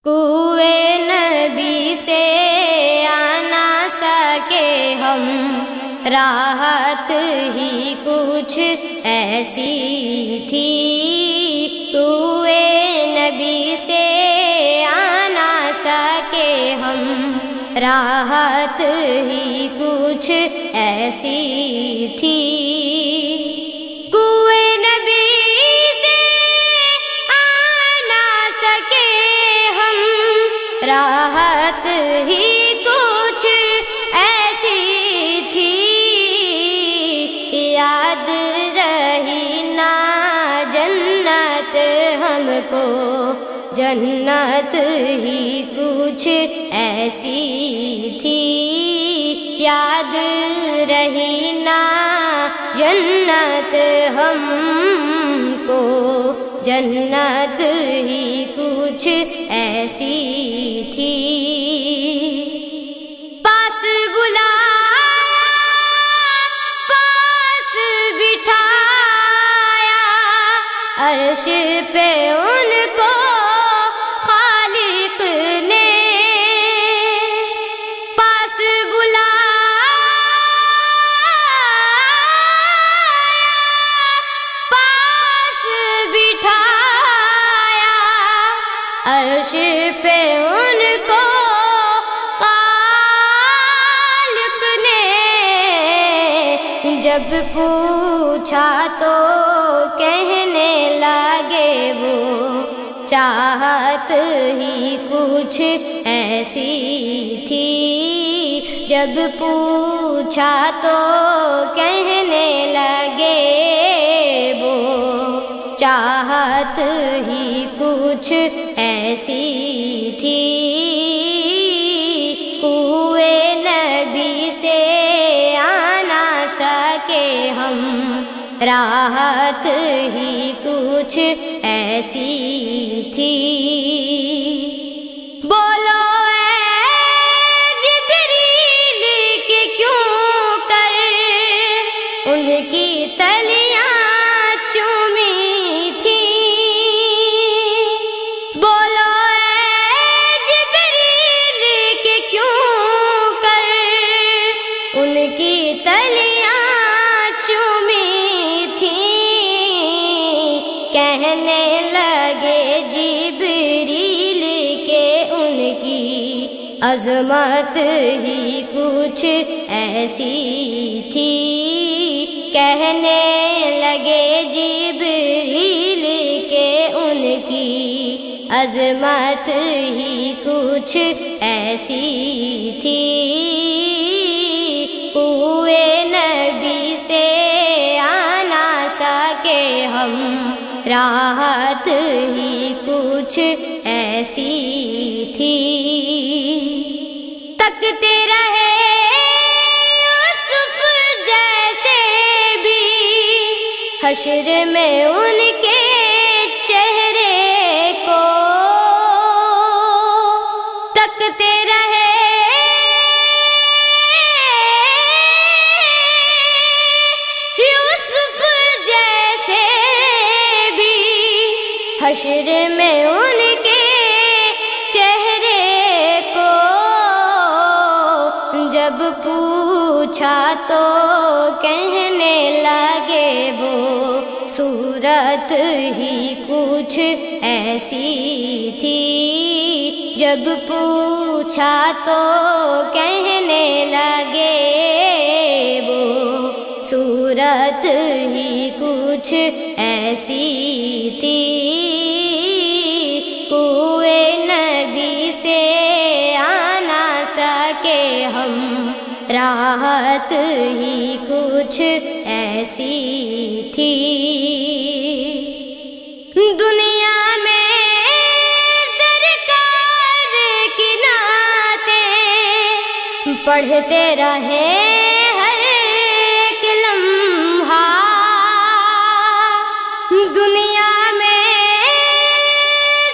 کوئے نبی سے آنا سکے ہم، راحت ہی کچھ ایسی تھی۔ کوئے نبی سے آنا سکے ہم، راحت ہی کچھ ایسی تھی۔ کوئے نبی سے آنا سکے ہم، راحت ہی کچھ ایسی تھی۔ یاد رہی نا جنت ہم کو، جنت ہی کچھ ایسی تھی۔ یاد رہی نا جنت ہم کو، جنت ہی کچھ ایسی تھی۔ پاس بلایا، پاس بٹھایا، عرش پہ ان کو خالق نے۔ پاس بلایا، پاس بٹھایا، عرش پہ ان کو خالق نے۔ جب پوچھا تو کہنے لگے وہ، چاہت ہی کچھ ایسی تھی۔ جب پوچھا تو کہنے لگے وہ، چاہت ہی کچھ ایسی تھی۔ کوئے نبی سے آنا سکے ہم، راحت ہی کچھ ایسی تھی۔ بولو اے جبریل کہ کیوں کر ان کی تلیاں چومی تھی۔ بولو اے جبریل کہ کیوں کر ان کی تلیاں چومی تھی۔ کہنے لگے جبریل کہ ان کی عظمت ہی کچھ ایسی تھی۔ کہنے لگے جبریل کہ ان کی عظمت ہی کچھ ایسی تھی۔ کوئے نبی سے آنا سکے ہم، راحت ہی کچھ ایسی تھی۔ تکتے رہے یوسف جیسے بھی، حشر میں ان کے چہرے کو۔ تکتے رہے یوسف جیسے بھی، حشر میں ان کے چہرے کو۔ جب پوچھا تو کہنے لگے وہ، صورت ہی کچھ ایسی تھی۔ جب پوچھا تو کہنے لگے وہ، صورت ہی کچھ ایسی تھی۔ کوئے نبی سے آنا سکے ہم، راحت ہی کچھ ایسی تھی۔ دنیا میں سرکار کی نعتیں پڑھتے رہے ہر ایک لمحہ۔ دنیا میں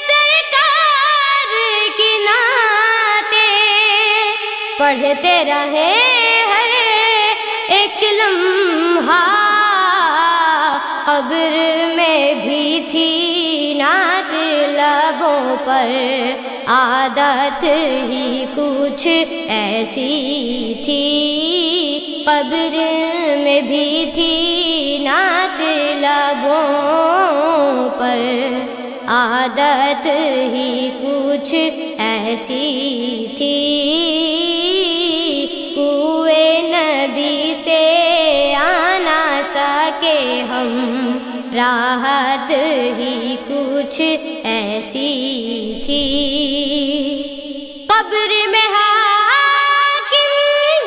سرکار کی نعتیں پڑھتے رہے ہر ایک لمحہ۔ قبر میں بھی تھی نعت لبوں پر، عادت ہی کچھ ایسی تھی، قبر میں بھی تھی نعت لبوں پر، عادت ہی کچھ ایسی تھی، کوئے نبی سے آنا سکے ہم، راحت ہی کچھ ایسی تھی۔ قبر میں حاکم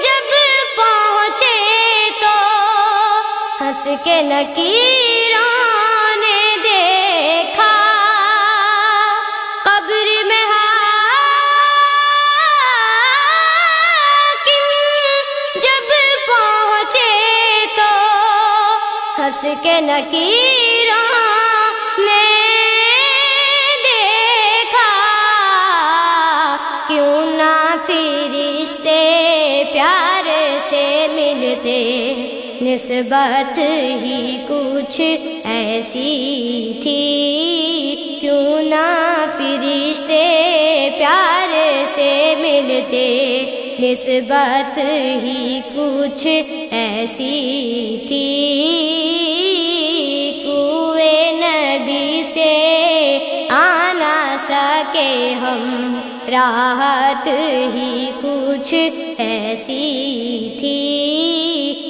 جب پہنچے تو ہنس کے نکیروں نے دیکھا، قبر میں حاکم جب پہنچے تو ہنس کے نکیروں نے دیکھا، کیوں نہ فرشتے پیار سے ملتے، نسبت ہی کچھ ایسی تھی، کیوں نہ فرشتے پیار سے ملتے، نسبت ہی کچھ ایسی تھی، کوئے نبی سے آنا سکے ہم، راحت ہی کچھ ایسی تھی،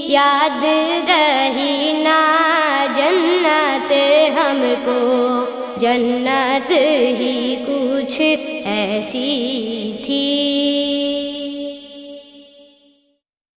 یاد رہی نا جنت ہم کو، جنت ہی کچھ ایسی تھی۔